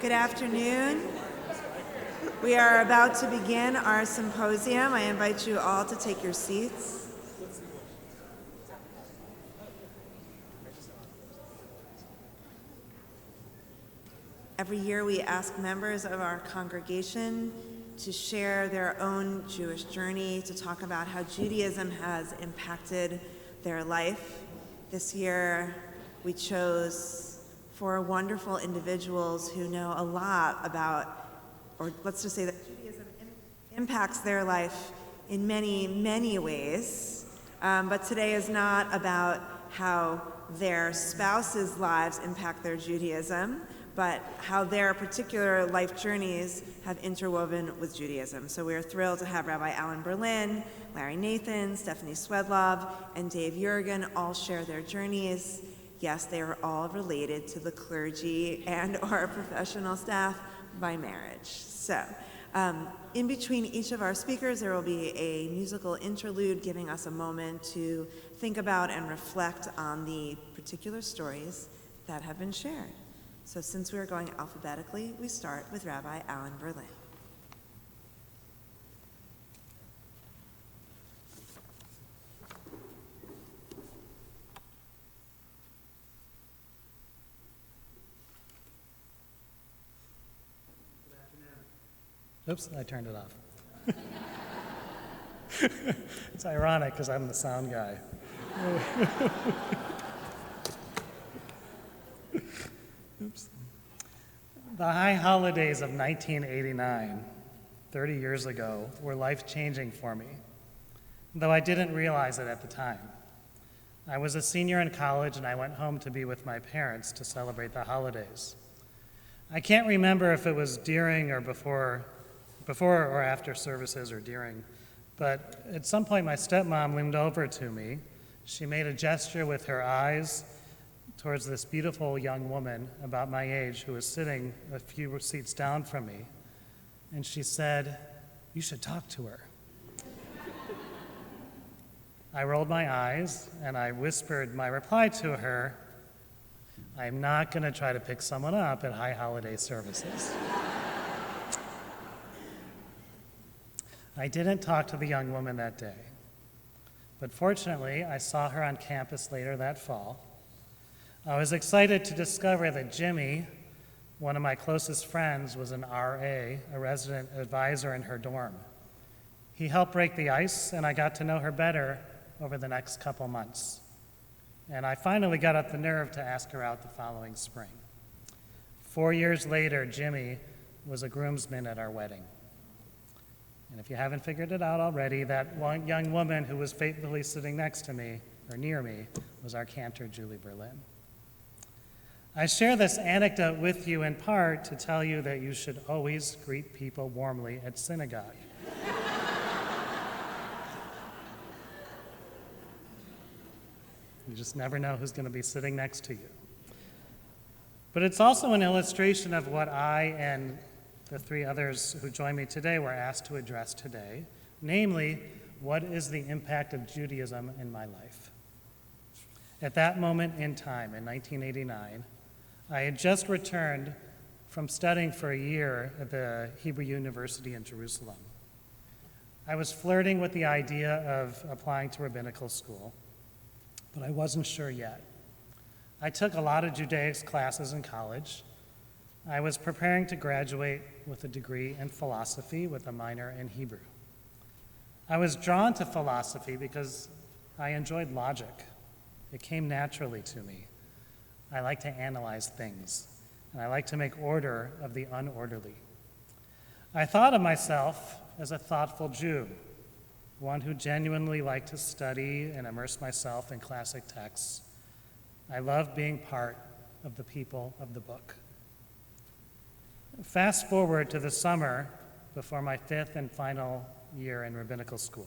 Good afternoon. We are about to begin our symposium. I invite you all to take your seats. Every year we ask members of our congregation to share their own Jewish journey, to talk about how Judaism has impacted their life. This year we chose 4 wonderful individuals who know a lot about, or let's just say that Judaism impacts their life in many, many ways. But today is not about how their spouses' lives impact their Judaism, but how their particular life journeys have interwoven with Judaism. So we are thrilled to have Rabbi Alan Berlin, Larry Nathan, Stephanie Swedlov, and Dave Jurgen all share their journeys. Yes, they are all related to the clergy and or professional staff by marriage. So in between each of our speakers, there will be a musical interlude giving us a moment to think about and reflect on the particular stories that have been shared. So since we are going alphabetically, we start with Rabbi Alan Berlin. Oops, I turned it off. It's ironic because I'm the sound guy. Oops. The high holidays of 1989, 30 years ago, were life-changing for me, though I didn't realize it at the time. I was a senior in college and I went home to be with my parents to celebrate the holidays. I can't remember if it was during or before or after services or during, but at some point my stepmom leaned over to me. She made a gesture with her eyes towards this beautiful young woman about my age who was sitting a few seats down from me, and she said, "You should talk to her." I rolled my eyes and I whispered my reply to her, "I'm not going to try to pick someone up at high holiday services." I didn't talk to the young woman that day, but fortunately, I saw her on campus later that fall. I was excited to discover that Jimmy, one of my closest friends, was an RA, a resident advisor in her dorm. He helped break the ice, and I got to know her better over the next couple months. And I finally got up the nerve to ask her out the following spring. 4 years later, Jimmy was a groomsman at our wedding. And if you haven't figured it out already, that one young woman who was faithfully sitting next to me, or near me, was our cantor, Julie Berlin. I share this anecdote with you in part to tell you that you should always greet people warmly at synagogue. You just never know who's going to be sitting next to you. But it's also an illustration of what I and the 3 others who join me today were asked to address today, namely, what is the impact of Judaism in my life? At that moment in time, in 1989, I had just returned from studying for a year at the Hebrew University in Jerusalem. I was flirting with the idea of applying to rabbinical school, but I wasn't sure yet. I took a lot of Judaics classes in college. I was preparing to graduate with a degree in philosophy with a minor in Hebrew. I was drawn to philosophy because I enjoyed logic. It came naturally to me. I like to analyze things, and I like to make order of the unorderly. I thought of myself as a thoughtful Jew, one who genuinely liked to study and immerse myself in classic texts. I loved being part of the people of the book. Fast forward to the summer before my 5th and final year in rabbinical school.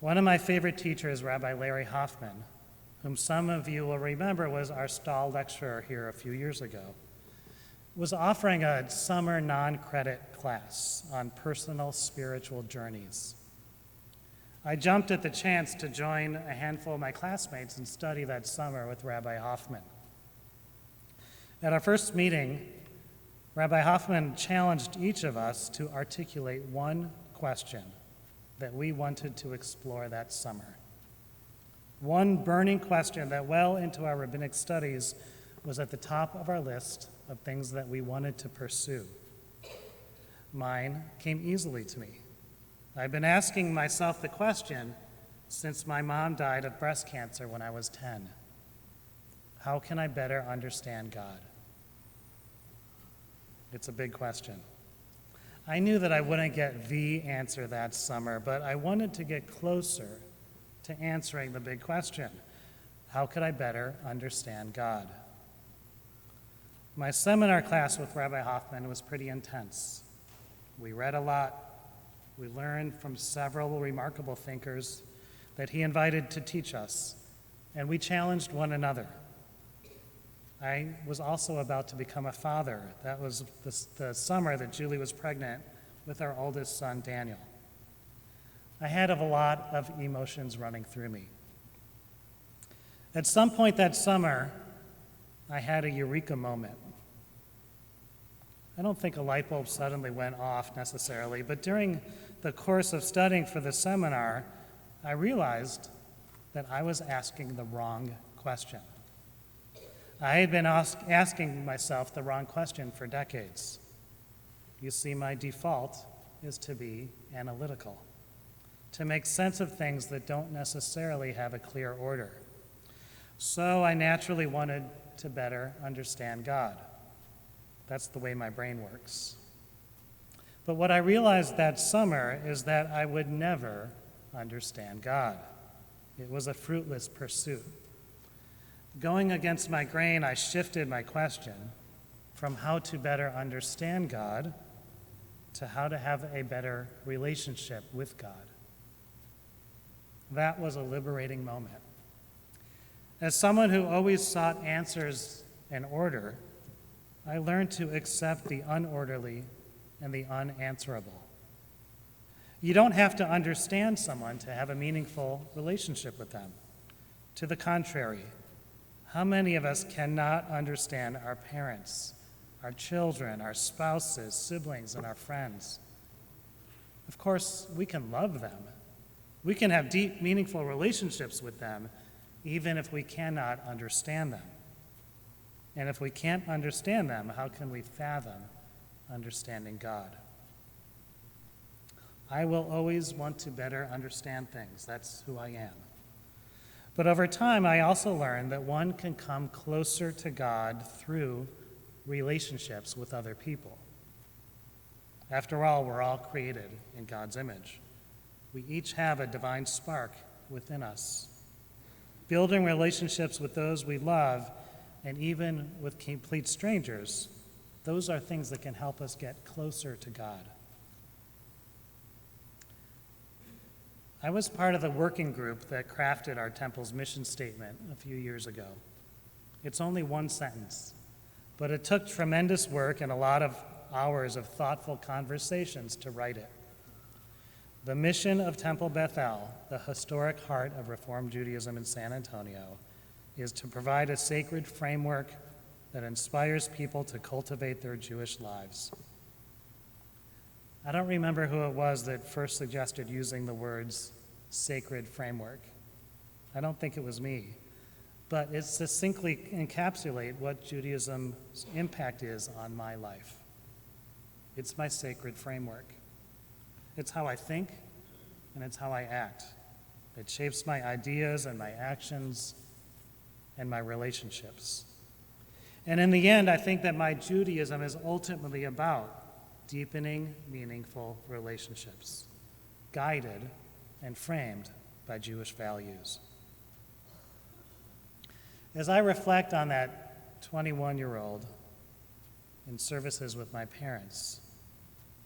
One of my favorite teachers, Rabbi Larry Hoffman, whom some of you will remember was our stall lecturer here a few years ago, was offering a summer non-credit class on personal spiritual journeys. I jumped at the chance to join a handful of my classmates and study that summer with Rabbi Hoffman. At our first meeting, Rabbi Hoffman challenged each of us to articulate one question that we wanted to explore that summer. One burning question that well into our rabbinic studies was at the top of our list of things that we wanted to pursue. Mine came easily to me. I've been asking myself the question since my mom died of breast cancer when I was 10. How can I better understand God? It's a big question. I knew that I wouldn't get the answer that summer, but I wanted to get closer to answering the big question. How could I better understand God? My seminar class with Rabbi Hoffman was pretty intense. We read a lot. We learned from several remarkable thinkers that he invited to teach us, and we challenged one another. I was also about to become a father. That was the summer that Julie was pregnant with our oldest son, Daniel. I had a lot of emotions running through me. At some point that summer, I had a eureka moment. I don't think a light bulb suddenly went off necessarily, but during the course of studying for the seminar, I realized that I was asking the wrong question. I had been asking myself the wrong question for decades. You see, my default is to be analytical, to make sense of things that don't necessarily have a clear order. So I naturally wanted to better understand God. That's the way my brain works. But what I realized that summer is that I would never understand God. It was a fruitless pursuit. Going against my grain, I shifted my question from how to better understand God to how to have a better relationship with God. That was a liberating moment. As someone who always sought answers and order, I learned to accept the unorderly and the unanswerable. You don't have to understand someone to have a meaningful relationship with them. To the contrary, how many of us cannot understand our parents, our children, our spouses, siblings, and our friends? Of course, we can love them. We can have deep, meaningful relationships with them, even if we cannot understand them. And if we can't understand them, how can we fathom understanding God? I will always want to better understand things. That's who I am. But over time, I also learned that one can come closer to God through relationships with other people. After all, we're all created in God's image. We each have a divine spark within us. Building relationships with those we love, and even with complete strangers, those are things that can help us get closer to God. I was part of the working group that crafted our temple's mission statement a few years ago. It's only one sentence, but it took tremendous work and a lot of hours of thoughtful conversations to write it. The mission of Temple Beth-El, the historic heart of Reform Judaism in San Antonio, is to provide a sacred framework that inspires people to cultivate their Jewish lives. I don't remember who it was that first suggested using the words sacred framework. I don't think it was me, but it succinctly encapsulates what Judaism's impact is on my life. It's my sacred framework. It's how I think, and it's how I act. It shapes my ideas and my actions and my relationships. And in the end, I think that my Judaism is ultimately about deepening meaningful relationships, guided and framed by Jewish values. As I reflect on that 21-year-old in services with my parents,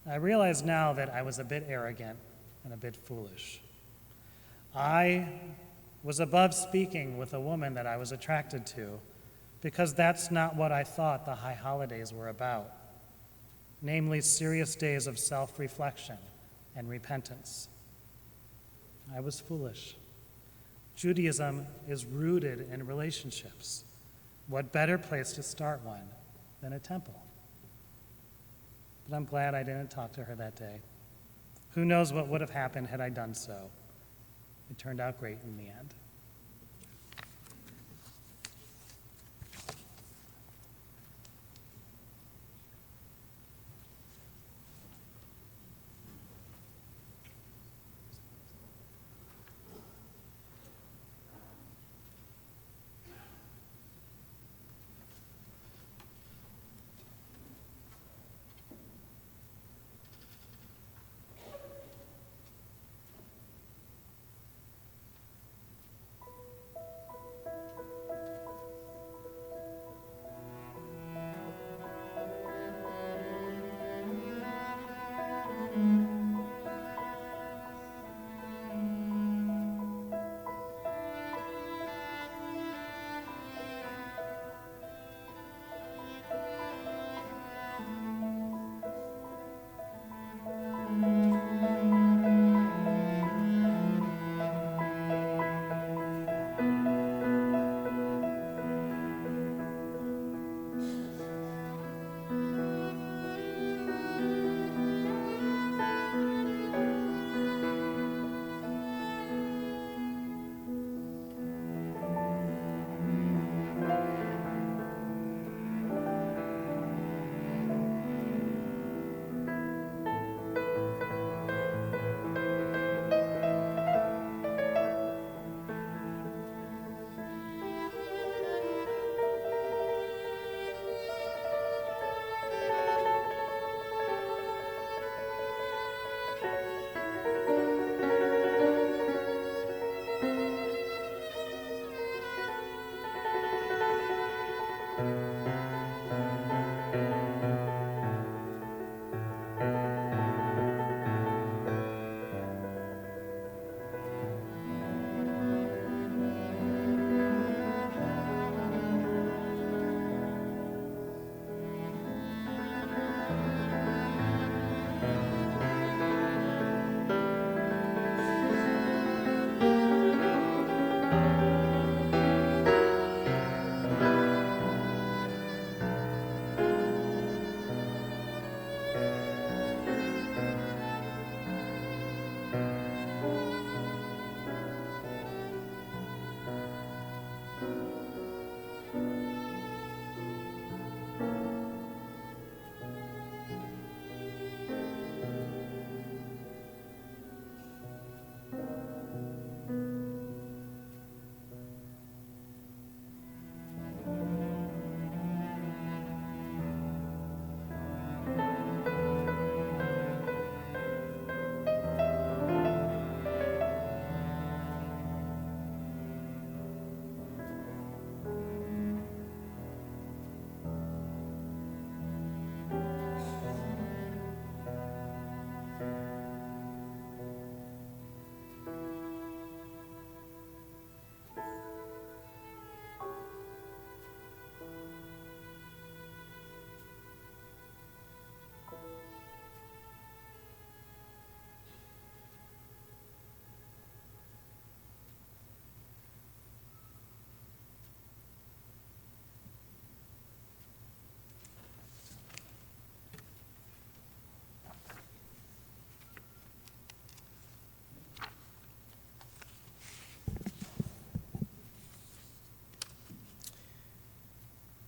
I realize now that I was a bit arrogant and a bit foolish. I was above speaking with a woman that I was attracted to because that's not what I thought the high holidays were about, namely serious days of self-reflection and repentance. I was foolish. Judaism is rooted in relationships. What better place to start one than a temple? but I'm glad I didn't talk to her that day. Who knows what would have happened had I done so? It turned out great in the end.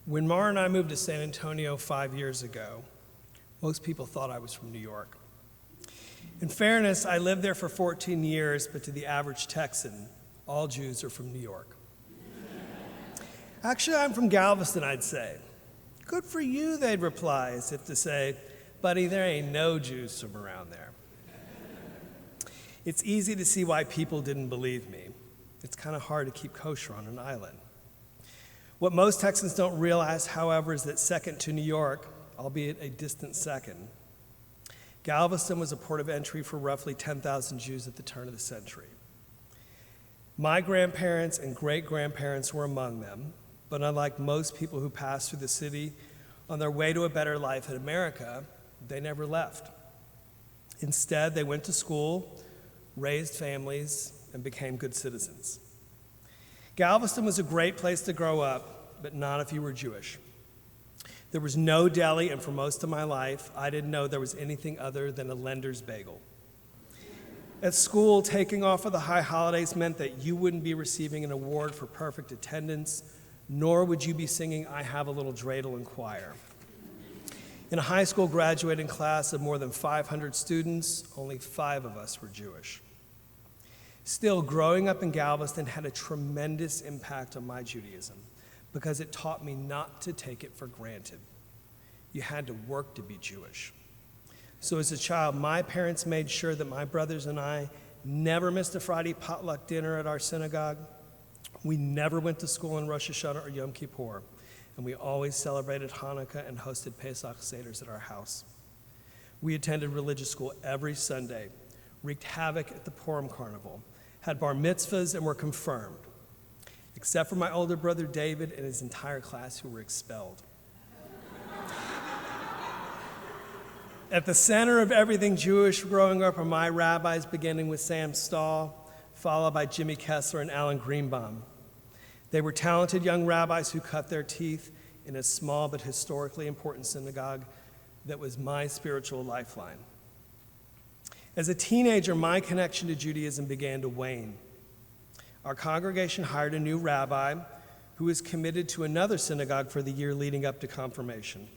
When Mara and I moved to San Antonio 5 years ago, most people thought I was from New York. In fairness, I lived there for 14 years, but to the average Texan, all Jews are from New York. Actually, I'm from Galveston, I'd say. Good for you, they'd reply, as if to say, buddy, there ain't no Jews from around there. It's easy to see why people didn't believe me. It's kind of hard to keep kosher on an island. What most Texans don't realize, however, is that second to New York, albeit a distant second, Galveston was a port of entry for roughly 10,000 Jews at the turn of the century. My grandparents and great-grandparents were among them, but unlike most people who passed through the city on their way to a better life in America, they never left. Instead, they went to school, raised families, and became good citizens. Galveston was a great place to grow up, but not if you were Jewish. There was no deli, and for most of my life, I didn't know there was anything other than a lender's bagel. At school, taking off for the high holidays meant that you wouldn't be receiving an award for perfect attendance, nor would you be singing I Have a Little Dreidel in choir. In a high school graduating class of more than 500 students, only 5 of us were Jewish. Still, growing up in Galveston had a tremendous impact on my Judaism because it taught me not to take it for granted. You had to work to be Jewish. So as a child, my parents made sure that my brothers and I never missed a Friday potluck dinner at our synagogue. We never went to school on Rosh Hashanah or Yom Kippur, and we always celebrated Hanukkah and hosted Pesach Seders at our house. We attended religious school every Sunday, wreaked havoc at the Purim Carnival, had bar mitzvahs, and were confirmed, except for my older brother David and his entire class who were expelled. At the center of everything Jewish growing up are my rabbis, beginning with Sam Stahl, followed by Jimmy Kessler and Alan Greenbaum. They were talented young rabbis who cut their teeth in a small but historically important synagogue that was my spiritual lifeline. As a teenager, my connection to Judaism began to wane. Our congregation hired a new rabbi who was committed to another synagogue for the year leading up to confirmation.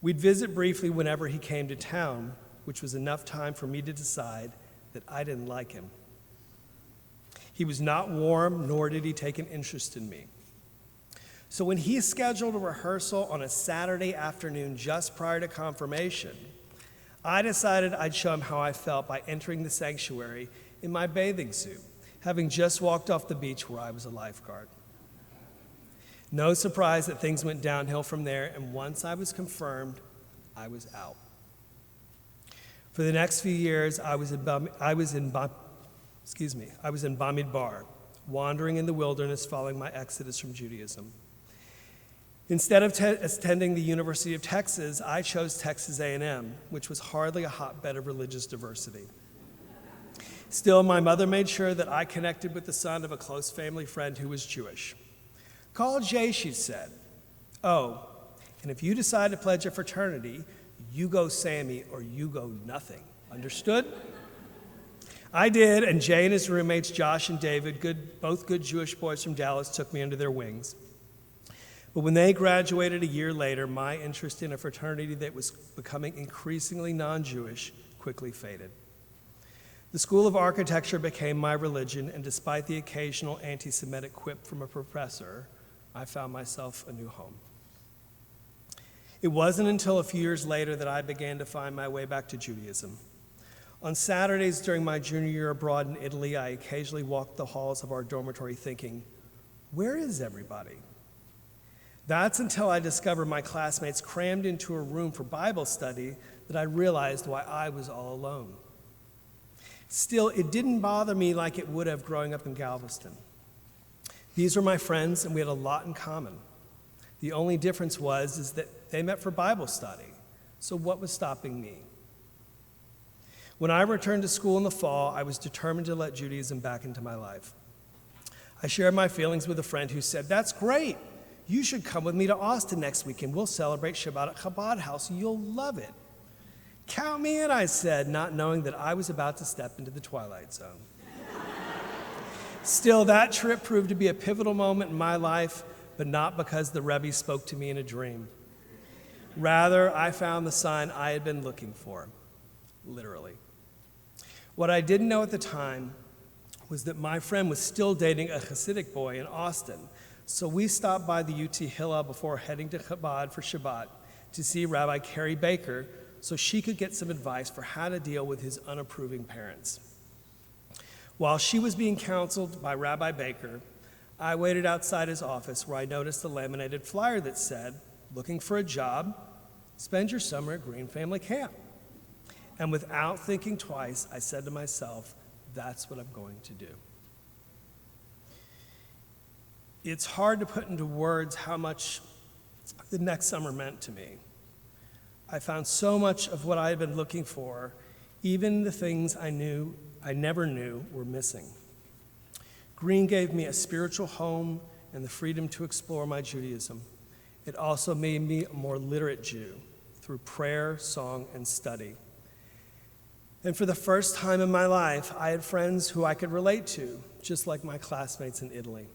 We'd visit briefly whenever he came to town, which was enough time for me to decide that I didn't like him. He was not warm, nor did he take an interest in me. So when he scheduled a rehearsal on a Saturday afternoon just prior to confirmation, I decided I'd show him how I felt by entering the sanctuary in my bathing suit, having just walked off the beach where I was a lifeguard. No surprise that things went downhill from there, and once I was confirmed, I was out. For the next few years, I was in Bamidbar, wandering in the wilderness following my exodus from Judaism. Instead of attending the University of Texas, I chose Texas A&M, which was hardly a hotbed of religious diversity. Still, my mother made sure that I connected with the son of a close family friend who was Jewish. Call Jay, she said. Oh, and if you decide to pledge a fraternity, you go Sammy or you go nothing. Understood? I did, and Jay and his roommates, Josh and David, both good Jewish boys from Dallas, took me under their wings. But when they graduated a year later, my interest in a fraternity that was becoming increasingly non-Jewish quickly faded. The School of Architecture became my religion, and despite the occasional anti-Semitic quip from a professor, I found myself a new home. It wasn't until a few years later that I began to find my way back to Judaism. On Saturdays during my junior year abroad in Italy, I occasionally walked the halls of our dormitory thinking, where is everybody? That's until I discovered my classmates crammed into a room for Bible study that I realized why I was all alone. Still, it didn't bother me like it would have growing up in Galveston. These were my friends, and we had a lot in common. The only difference is that they met for Bible study. So what was stopping me? When I returned to school in the fall, I was determined to let Judaism back into my life. I shared my feelings with a friend who said, that's great. You should come with me to Austin next week, and we'll celebrate Shabbat at Chabad House. You'll love it. Count me in, I said, not knowing that I was about to step into the twilight zone. Still, that trip proved to be a pivotal moment in my life, but not because the Rebbe spoke to me in a dream. Rather, I found the sign I had been looking for, literally. What I didn't know at the time was that my friend was still dating a Hasidic boy in Austin, so we stopped by the UT Hillel before heading to Chabad for Shabbat to see Rabbi Carrie Baker so she could get some advice for how to deal with his unapproving parents. While she was being counseled by Rabbi Baker, I waited outside his office where I noticed a laminated flyer that said, looking for a job, spend your summer at Green Family Camp. And without thinking twice, I said to myself, that's what I'm going to do. It's hard to put into words how much the next summer meant to me. I found so much of what I had been looking for, even the things I never knew were missing. Green gave me a spiritual home and the freedom to explore my Judaism. It also made me a more literate Jew through prayer, song, and study. And for the first time in my life, I had friends who I could relate to, just like my classmates in Italy.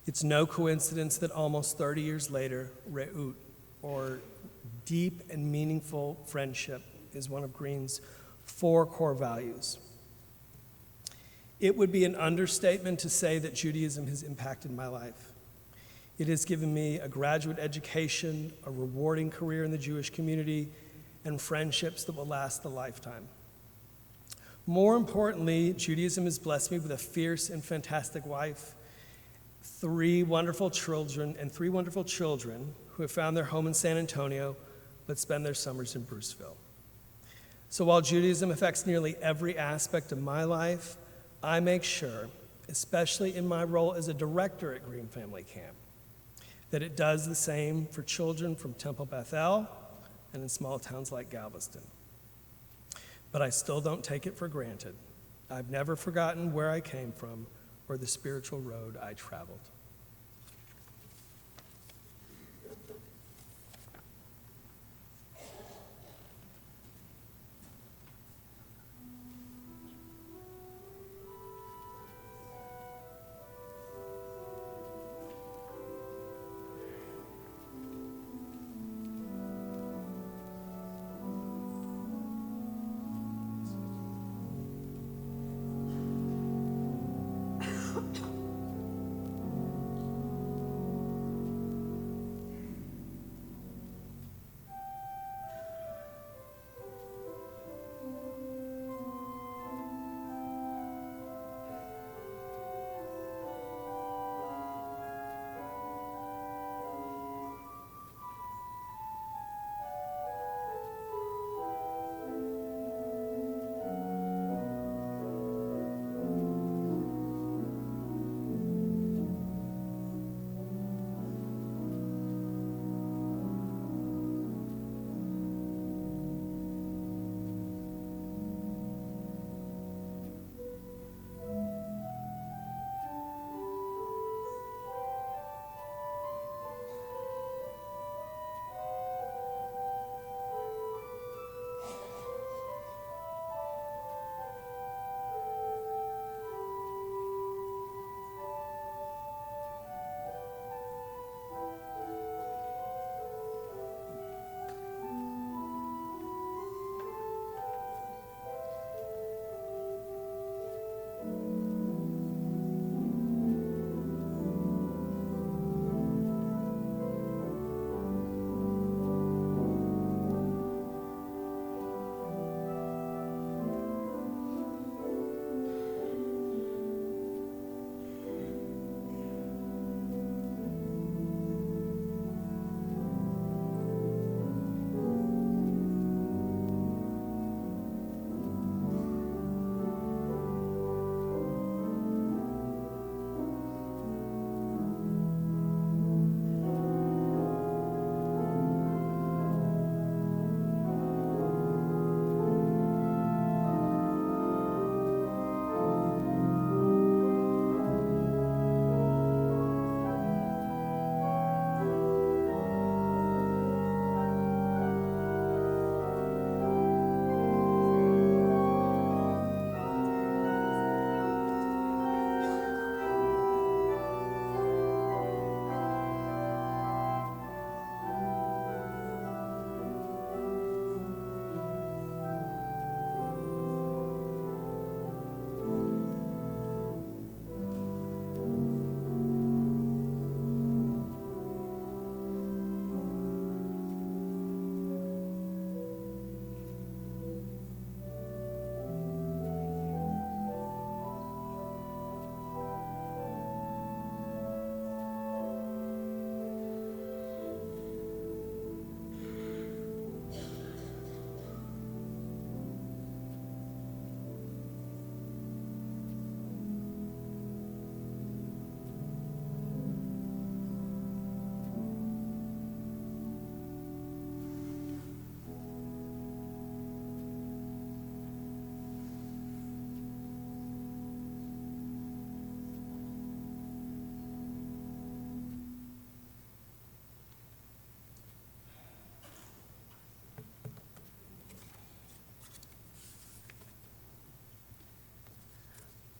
It's no coincidence that almost 30 years later, re'ut, or deep and meaningful friendship, is one of Green's 4 core values. It would be an understatement to say that Judaism has impacted my life. It has given me a graduate education, a rewarding career in the Jewish community, and friendships that will last a lifetime. More importantly, Judaism has blessed me with a fierce and fantastic wife, 3 wonderful children who have found their home in San Antonio but spend their summers in Bruceville. So while Judaism affects nearly every aspect of my life, I make sure, especially in my role as a director at Green Family Camp, that it does the same for children from Temple Beth-El and in small towns like Galveston. But I still don't take it for granted. I've never forgotten where I came from or the spiritual road I traveled.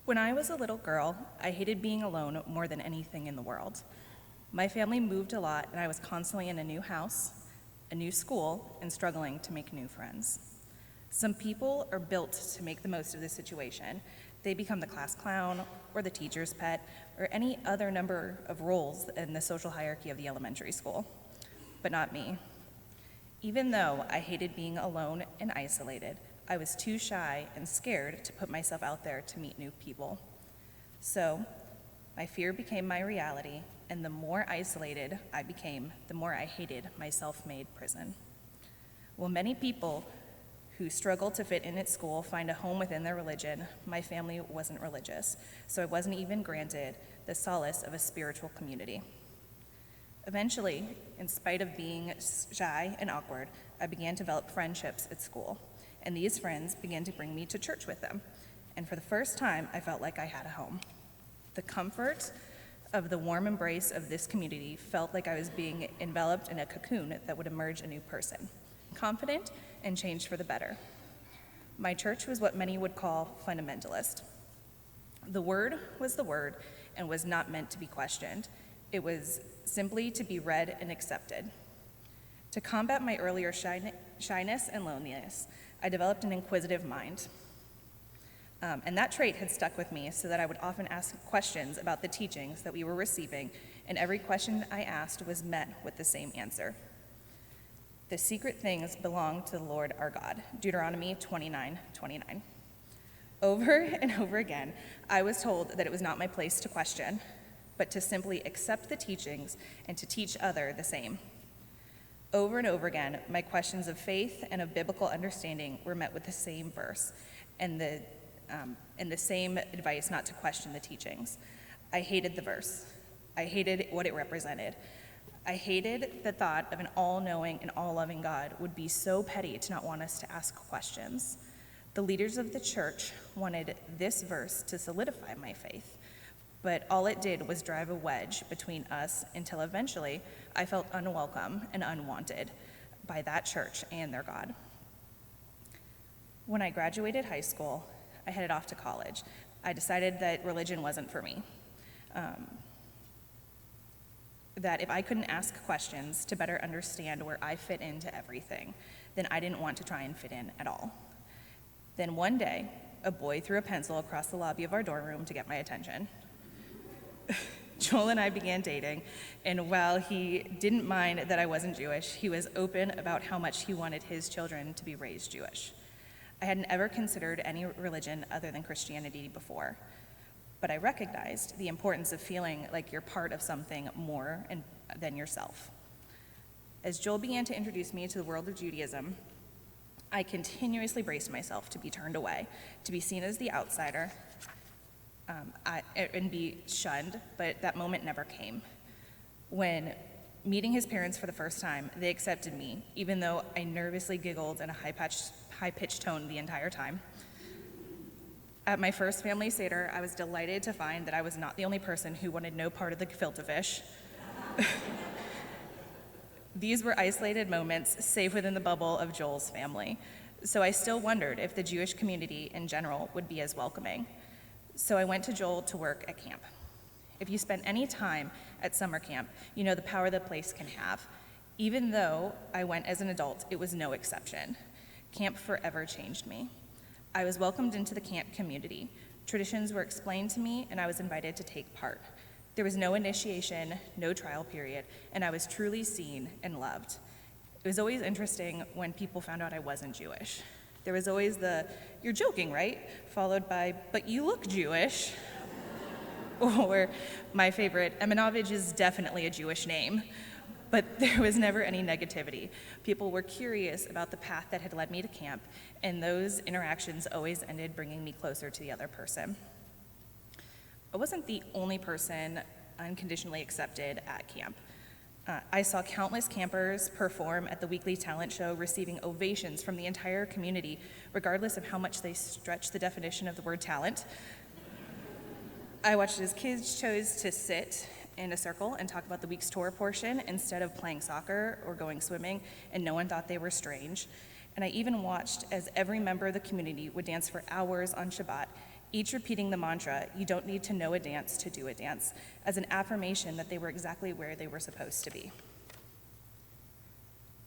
When I was a little girl, I hated being alone more than anything in the world. My family moved a lot, and I was constantly in a new house, a new school, and struggling to make new friends. Some people are built to make the most of this situation. They become the class clown, or the teacher's pet, or any other number of roles in the social hierarchy of the elementary school. But not me. Even though I hated being alone and isolated, I was too shy and scared to put myself out there to meet new people. So, my fear became my reality, and the more isolated I became, the more I hated my self-made prison. While many people who struggle to fit in at school find a home within their religion, my family wasn't religious, so I wasn't even granted the solace of a spiritual community. Eventually, in spite of being shy and awkward, I began to develop friendships at school, and these friends began to bring me to church with them. And for the first time, I felt like I had a home. The comfort of the warm embrace of this community felt like I was being enveloped in a cocoon that would emerge a new person, confident and changed for the better. My church was what many would call fundamentalist. The word was the word and was not meant to be questioned. It was simply to be read and accepted. To combat my earlier shyness and loneliness, I developed an inquisitive mind. And that trait had stuck with me so that I would often ask questions about the teachings that we were receiving, and every question I asked was met with the same answer. The secret things belong to the Lord our God, Deuteronomy 29:29. Over and over again, I was told that it was not my place to question, but to simply accept the teachings and to teach others the same. Over and over again, my questions of faith and of biblical understanding were met with the same verse and the same advice not to question the teachings. I hated the verse. I hated what it represented. I hated the thought of an all-knowing and all-loving God would be so petty to not want us to ask questions. The leaders of the church wanted this verse to solidify my faith, but all it did was drive a wedge between us until eventually I felt unwelcome and unwanted by that church and their God. When I graduated high school, I headed off to college. I decided that religion wasn't for me. That if I couldn't ask questions to better understand where I fit into everything, then I didn't want to try and fit in at all. Then one day, a boy threw a pencil across the lobby of our dorm room to get my attention. Joel and I began dating, and while he didn't mind that I wasn't Jewish, he was open about how much he wanted his children to be raised Jewish. I hadn't ever considered any religion other than Christianity before, but I recognized the importance of feeling like you're part of something more than yourself. As Joel began to introduce me to the world of Judaism, I continuously braced myself to be turned away, to be seen as the outsider, and be shunned, but that moment never came. When meeting his parents for the first time, they accepted me, even though I nervously giggled in a high-pitched tone the entire time. At my first family Seder, I was delighted to find that I was not the only person who wanted no part of the gefilte fish. These were isolated moments, safe within the bubble of Joel's family. So I still wondered if the Jewish community in general would be as welcoming. So I went to Joel to work at camp. If you spend any time at summer camp, you know the power the place can have. Even though I went as an adult, it was no exception. Camp forever changed me. I was welcomed into the camp community. Traditions were explained to me, and I was invited to take part. There was no initiation, no trial period, and I was truly seen and loved. It was always interesting when people found out I wasn't Jewish. There was always the, "You're joking, right?" followed by, "But you look Jewish." Or my favorite, Emanovich is definitely a Jewish name. But there was never any negativity. People were curious about the path that had led me to camp, and those interactions always ended bringing me closer to the other person. I wasn't the only person unconditionally accepted at camp. I saw countless campers perform at the weekly talent show, receiving ovations from the entire community, regardless of how much they stretched the definition of the word talent. I watched as kids chose to sit in a circle and talk about the week's tour portion instead of playing soccer or going swimming, and no one thought they were strange. And I even watched as every member of the community would dance for hours on Shabbat, each repeating the mantra, "You don't need to know a dance to do a dance," as an affirmation that they were exactly where they were supposed to be.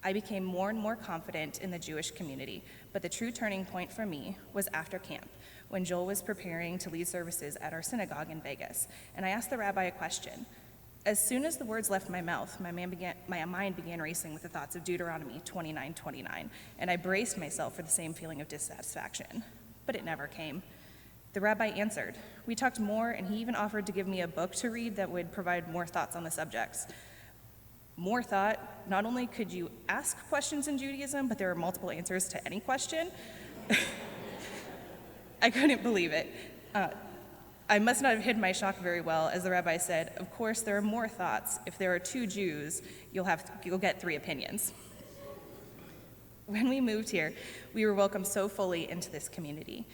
I became more and more confident in the Jewish community, but the true turning point for me was after camp, when Joel was preparing to lead services at our synagogue in Vegas, and I asked the rabbi a question. As soon as the words left my mouth, my mind began racing with the thoughts of Deuteronomy 29:29, and I braced myself for the same feeling of dissatisfaction, but it never came. The rabbi answered. We talked more, and he even offered to give me a book to read that would provide more thoughts on the subjects. More thought, not only could you ask questions in Judaism, but there are multiple answers to any question. I couldn't believe it. I must not have hidden my shock very well, as the rabbi said, of course, there are more thoughts. If there are 2 Jews, you'll get 3 opinions. When we moved here, we were welcomed so fully into this community.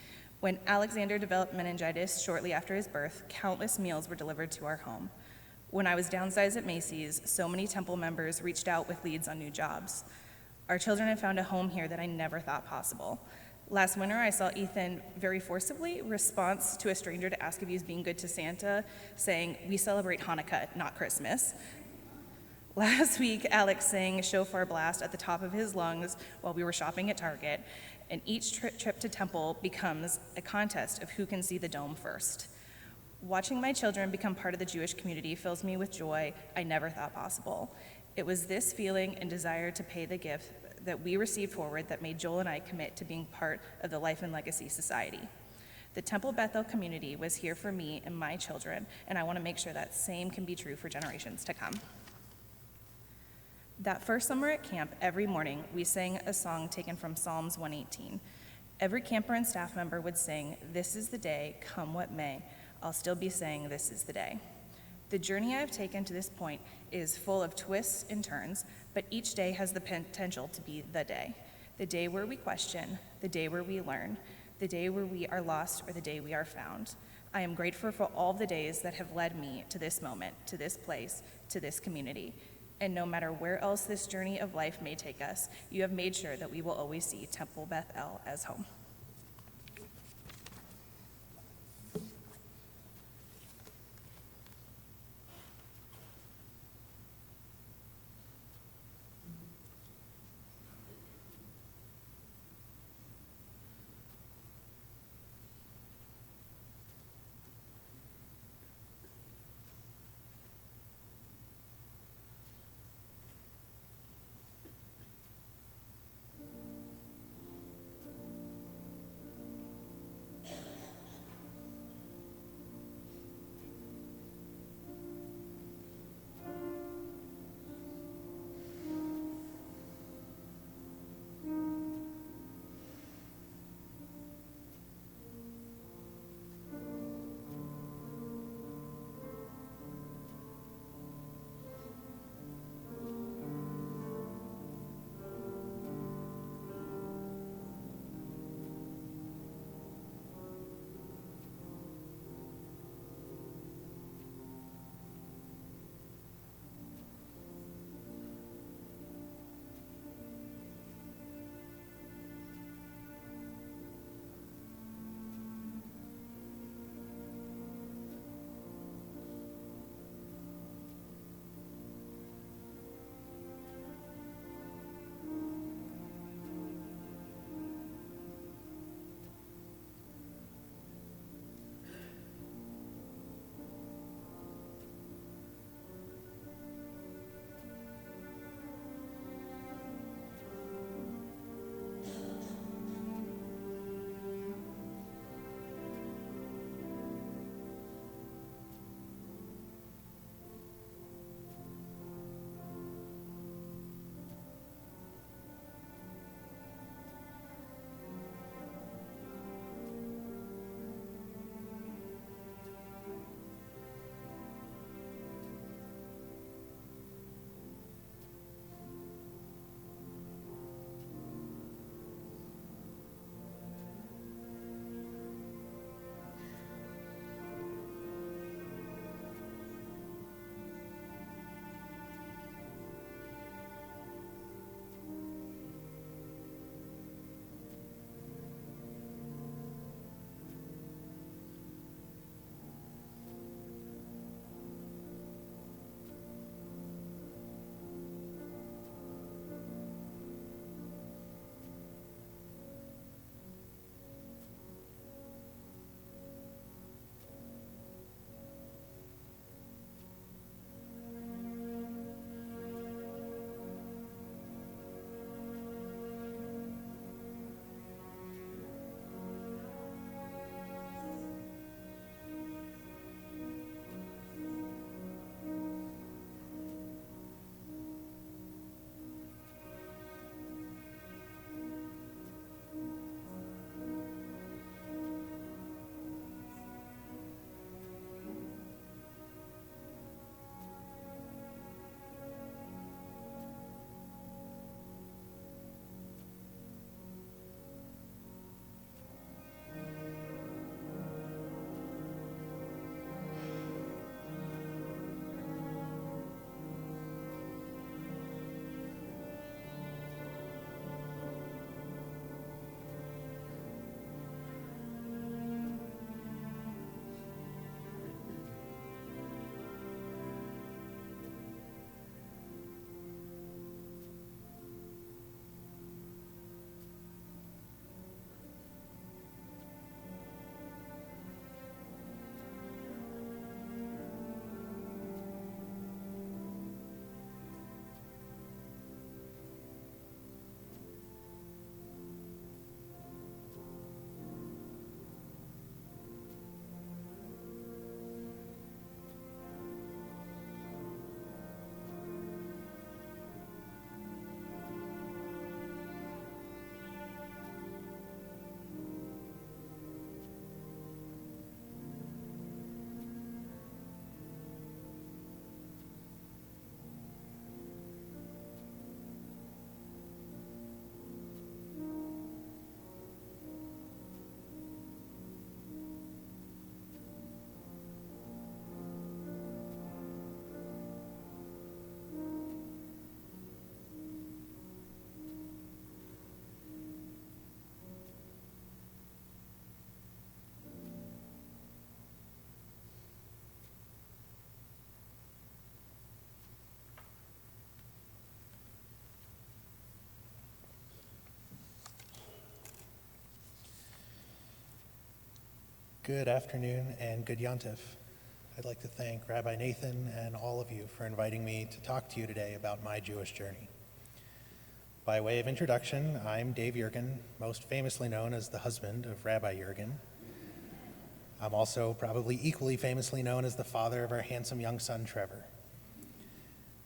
When Alexander developed meningitis shortly after his birth, countless meals were delivered to our home. When I was downsized at Macy's, so many Temple members reached out with leads on new jobs. Our children have found a home here that I never thought possible. Last winter, I saw Ethan very forcibly respond to a stranger to ask if he was being good to Santa, saying, "We celebrate Hanukkah, not Christmas." Last week, Alex sang Shofar Blast at the top of his lungs while we were shopping at Target, and each trip to Temple becomes a contest of who can see the dome first. Watching my children become part of the Jewish community fills me with joy I never thought possible. It was this feeling and desire to pay the gift that we received forward that made Joel and I commit to being part of the Life and Legacy Society. The Temple Beth-El community was here for me and my children, and I want to make sure that same can be true for generations to come. That first summer at camp, every morning, we sang a song taken from Psalms 118. Every camper and staff member would sing, "This is the day, come what may. I'll still be saying this is the day." The journey I've taken to this point is full of twists and turns, but each day has the potential to be the day where we question, the day where we learn, the day where we are lost, or the day we are found. I am grateful for all the days that have led me to this moment, to this place, to this community. And no matter where else this journey of life may take us, you have made sure that we will always see Temple Beth-El as home. Good afternoon and good Yontif. I'd like to thank Rabbi Nathan and all of you for inviting me to talk to you today about my Jewish journey. By way of introduction, I'm Dave Yergin, most famously known as the husband of Rabbi Yergin. I'm also probably equally famously known as the father of our handsome young son, Trevor.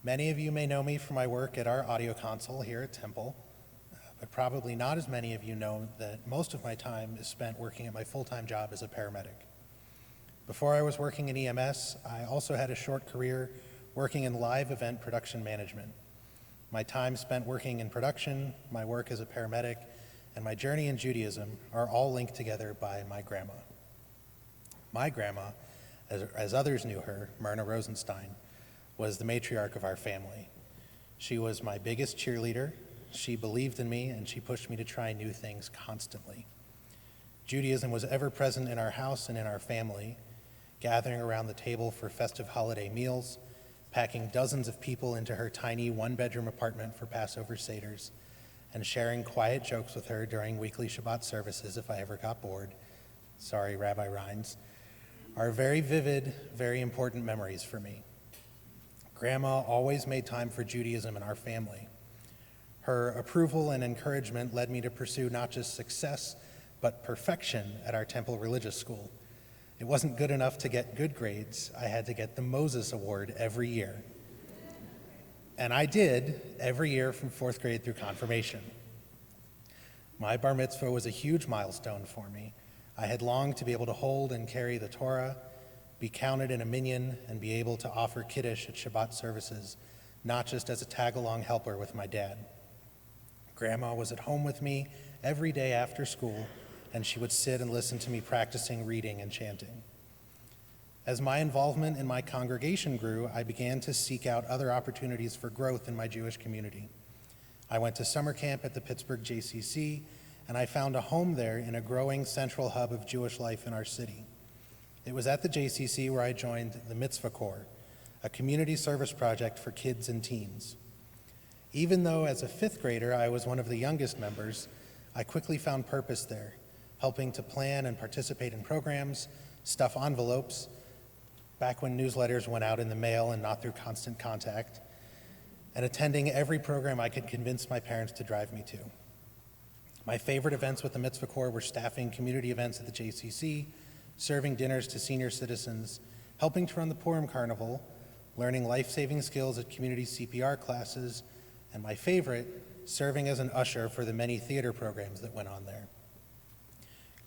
Many of you may know me from my work at our audio console here at Temple, but probably not as many of you know that most of my time is spent working at my full-time job as a paramedic. Before I was working in EMS, I also had a short career working in live event production management. My time spent working in production, my work as a paramedic, and my journey in Judaism are all linked together by my grandma. My grandma, as others knew her, Myrna Rosenstein, was the matriarch of our family. She was my biggest cheerleader. She believed in me, and she pushed me to try new things constantly. Judaism was ever present in our house and in our family, gathering around the table for festive holiday meals, packing dozens of people into her tiny one-bedroom apartment for Passover Seders, and sharing quiet jokes with her during weekly Shabbat services if I ever got bored. Sorry, Rabbi Rines. Are very vivid, very important memories for me. Grandma always made time for Judaism in our family. Her approval and encouragement led me to pursue not just success, but perfection at our Temple Religious School. It wasn't good enough to get good grades. I had to get the Moses Award every year. And I did every year from 4th grade through confirmation. My bar mitzvah was a huge milestone for me. I had longed to be able to hold and carry the Torah, be counted in a minyan, and be able to offer Kiddush at Shabbat services, not just as a tag-along helper with my dad. Grandma was at home with me every day after school, and she would sit and listen to me practicing reading and chanting. As my involvement in my congregation grew, I began to seek out other opportunities for growth in my Jewish community. I went to summer camp at the Pittsburgh JCC, and I found a home there in a growing central hub of Jewish life in our city. It was at the JCC where I joined the Mitzvah Corps, a community service project for kids and teens. Even though as a 5th grader I was one of the youngest members, I quickly found purpose there, helping to plan and participate in programs, stuff envelopes, back when newsletters went out in the mail and not through constant contact, and attending every program I could convince my parents to drive me to. My favorite events with the Mitzvah Corps were staffing community events at the JCC, serving dinners to senior citizens, helping to run the Purim Carnival, learning life-saving skills at community CPR classes, and my favorite, serving as an usher for the many theater programs that went on there.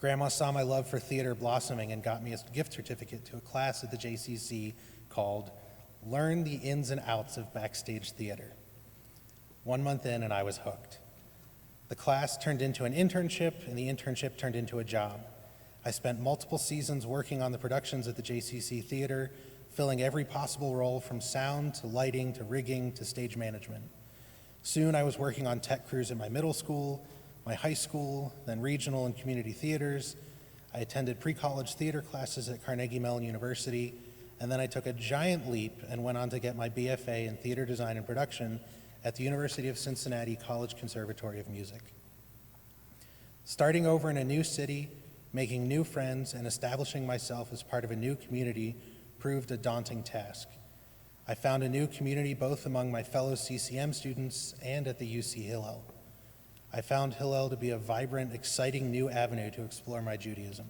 Grandma saw my love for theater blossoming and got me a gift certificate to a class at the JCC called Learn the Ins and Outs of Backstage Theater. 1 month in and I was hooked. The class turned into an internship, and the internship turned into a job. I spent multiple seasons working on the productions at the JCC Theater, filling every possible role from sound to lighting to rigging to stage management. Soon I was working on tech crews at my middle school, my high school, then regional and community theaters. I attended pre-college theater classes at Carnegie Mellon University, and then I took a giant leap and went on to get my BFA in theater design and production at the University of Cincinnati College Conservatory of Music. Starting over in a new city, making new friends, and establishing myself as part of a new community proved a daunting task. I found a new community both among my fellow CCM students and at the UC Hillel. I found Hillel to be a vibrant, exciting new avenue to explore my Judaism.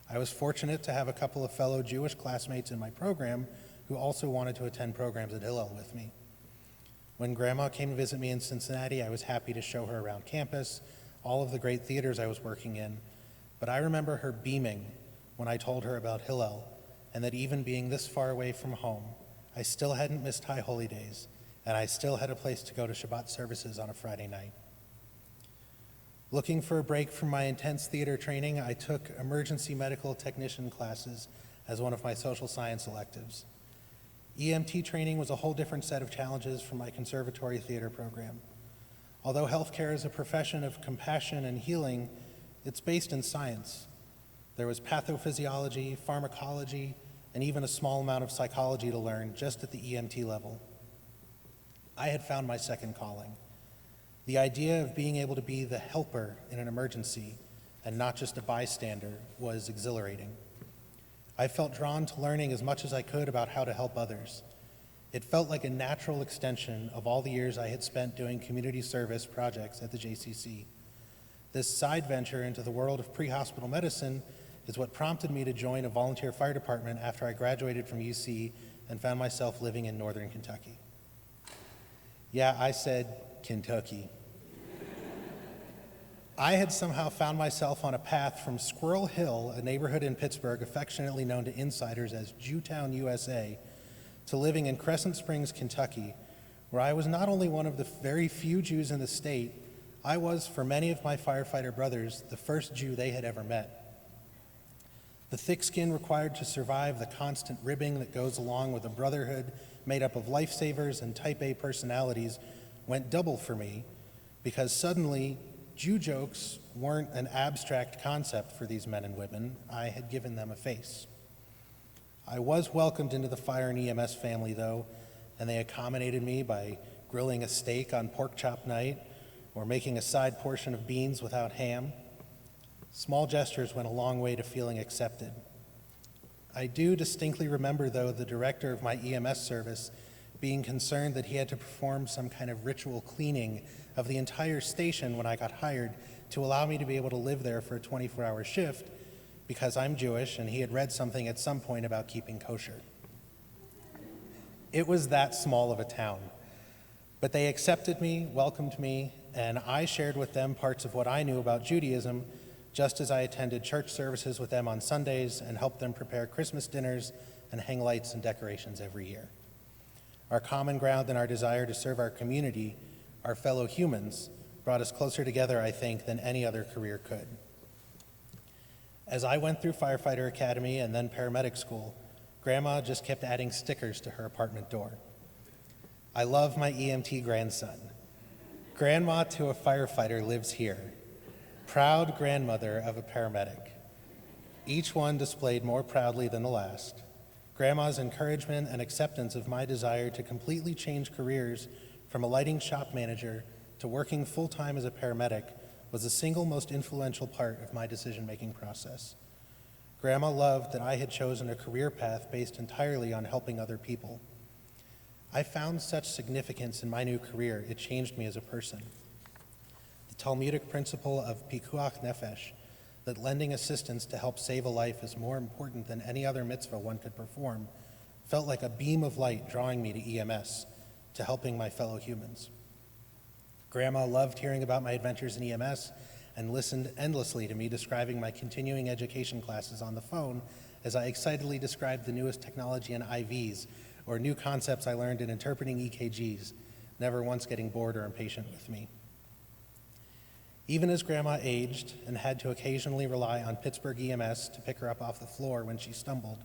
I was fortunate to have a couple of fellow Jewish classmates in my program who also wanted to attend programs at Hillel with me. When Grandma came to visit me in Cincinnati, I was happy to show her around campus, all of the great theaters I was working in, but I remember her beaming when I told her about Hillel, and that even being this far away from home, I still hadn't missed High Holy Days, and I still had a place to go to Shabbat services on a Friday night. Looking for a break from my intense theater training, I took emergency medical technician classes as one of my social science electives. EMT training was a whole different set of challenges from my conservatory theater program. Although healthcare is a profession of compassion and healing, it's based in science. There was pathophysiology, pharmacology, and even a small amount of psychology to learn just at the EMT level. I had found my second calling. The idea of being able to be the helper in an emergency and not just a bystander, was exhilarating. I felt drawn to learning as much as I could about how to help others. It felt like a natural extension of all the years I had spent doing community service projects at the JCC. This side venture into the world of pre-hospital medicine is what prompted me to join a volunteer fire department after I graduated from UC and found myself living in northern Kentucky. Yeah, I said Kentucky. I had somehow found myself on a path from Squirrel Hill, a neighborhood in Pittsburgh affectionately known to insiders as Jewtown, USA, to living in Crescent Springs, Kentucky, where I was not only one of the very few Jews in the state, I was, for many of my firefighter brothers, the first Jew they had ever met. The thick skin required to survive the constant ribbing that goes along with a brotherhood made up of lifesavers and type A personalities went double for me, because suddenly Jew jokes weren't an abstract concept for these men and women. I had given them a face. I was welcomed into the fire and EMS family, though, and they accommodated me by grilling a steak on pork chop night or making a side portion of beans without ham. Small gestures went a long way to feeling accepted. I do distinctly remember, though, the director of my EMS service being concerned that he had to perform some kind of ritual cleaning of the entire station when I got hired to allow me to be able to live there for a 24-hour shift because I'm Jewish and he had read something at some point about keeping kosher. It was that small of a town, but they accepted me, welcomed me, and I shared with them parts of what I knew about Judaism, just as I attended church services with them on Sundays and helped them prepare Christmas dinners and hang lights and decorations every year. Our common ground and our desire to serve our community, our fellow humans, brought us closer together, I think, than any other career could. As I went through firefighter academy and then paramedic school, Grandma just kept adding stickers to her apartment door. I love my EMT grandson. Grandma to a firefighter lives here. Proud grandmother of a paramedic. Each one displayed more proudly than the last. Grandma's encouragement and acceptance of my desire to completely change careers from a lighting shop manager to working full-time as a paramedic was the single most influential part of my decision-making process. Grandma loved that I had chosen a career path based entirely on helping other people. I found such significance in my new career, it changed me as a person. The Talmudic principle of pikuach nefesh, that lending assistance to help save a life is more important than any other mitzvah one could perform, felt like a beam of light drawing me to EMS, to helping my fellow humans. Grandma loved hearing about my adventures in EMS and listened endlessly to me describing my continuing education classes on the phone as I excitedly described the newest technology in IVs or new concepts I learned in interpreting EKGs, never once getting bored or impatient with me. Even as Grandma aged and had to occasionally rely on Pittsburgh EMS to pick her up off the floor when she stumbled,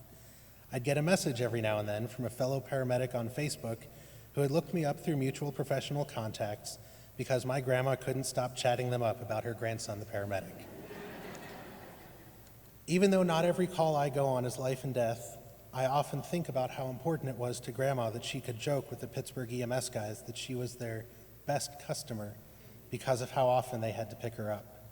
I'd get a message every now and then from a fellow paramedic on Facebook who had looked me up through mutual professional contacts because my grandma couldn't stop chatting them up about her grandson, the paramedic. Even though not every call I go on is life and death, I often think about how important it was to Grandma that she could joke with the Pittsburgh EMS guys that she was their best customer because of how often they had to pick her up.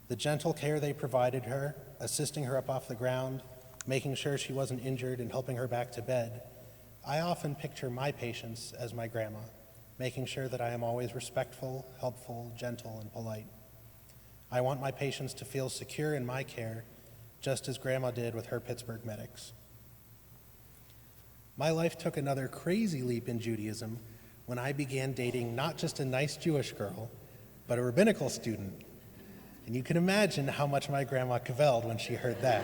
The gentle care they provided her, assisting her up off the ground, making sure she wasn't injured and helping her back to bed, I often picture my patients as my grandma, making sure that I am always respectful, helpful, gentle, and polite. I want my patients to feel secure in my care, just as Grandma did with her Pittsburgh medics. My life took another crazy leap in Judaism when I began dating not just a nice Jewish girl, but a rabbinical student. And you can imagine how much my grandma cavelled when she heard that.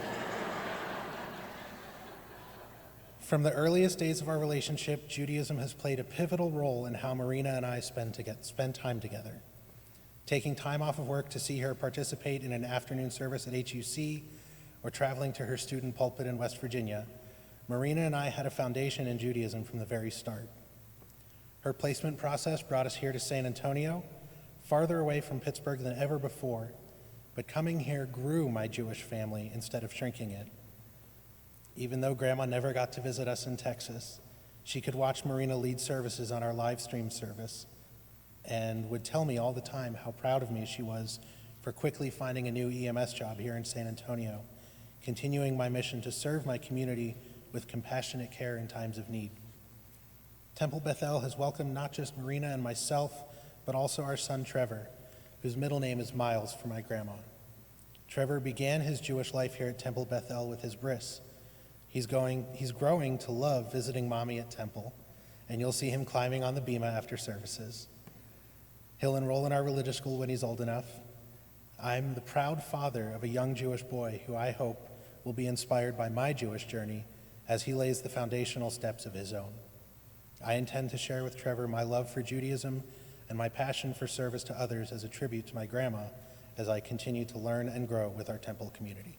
From the earliest days of our relationship, Judaism has played a pivotal role in how Marina and I spend time together. Taking time off of work to see her participate in an afternoon service at HUC or traveling to her student pulpit in West Virginia, Marina and I had a foundation in Judaism from the very start. Her placement process brought us here to San Antonio, farther away from Pittsburgh than ever before, but coming here grew my Jewish family instead of shrinking it. Even though Grandma never got to visit us in Texas, she could watch Marina lead services on our live stream service and would tell me all the time how proud of me she was for quickly finding a new EMS job here in San Antonio, continuing my mission to serve my community with compassionate care in times of need. Temple Beth-El has welcomed not just Marina and myself, but also our son Trevor, whose middle name is Miles for my grandma. Trevor began his Jewish life here at Temple Beth-El with his bris. He's growing to love visiting mommy at Temple, and you'll see him climbing on the bima after services. He'll enroll in our religious school when he's old enough. I'm the proud father of a young Jewish boy who I hope will be inspired by my Jewish journey as he lays the foundational steps of his own. I intend to share with Trevor my love for Judaism and my passion for service to others as a tribute to my grandma as I continue to learn and grow with our Temple community.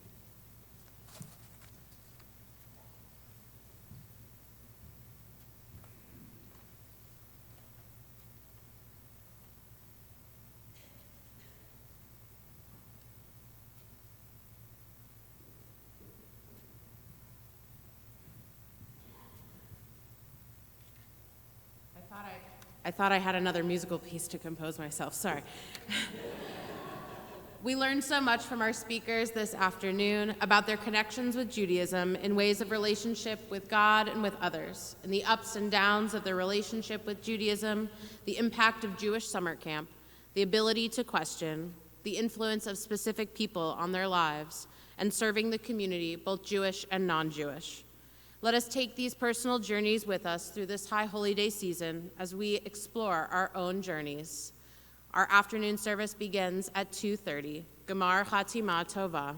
I thought I had another musical piece to compose myself, sorry. We learned so much from our speakers this afternoon about their connections with Judaism in ways of relationship with God and with others, and the ups and downs of their relationship with Judaism, the impact of Jewish summer camp, the ability to question, the influence of specific people on their lives, and serving the community, both Jewish and non-Jewish. Let us take these personal journeys with us through this High Holy Day season as we explore our own journeys. Our afternoon service begins at 2:30. Gemar Chatima Tova.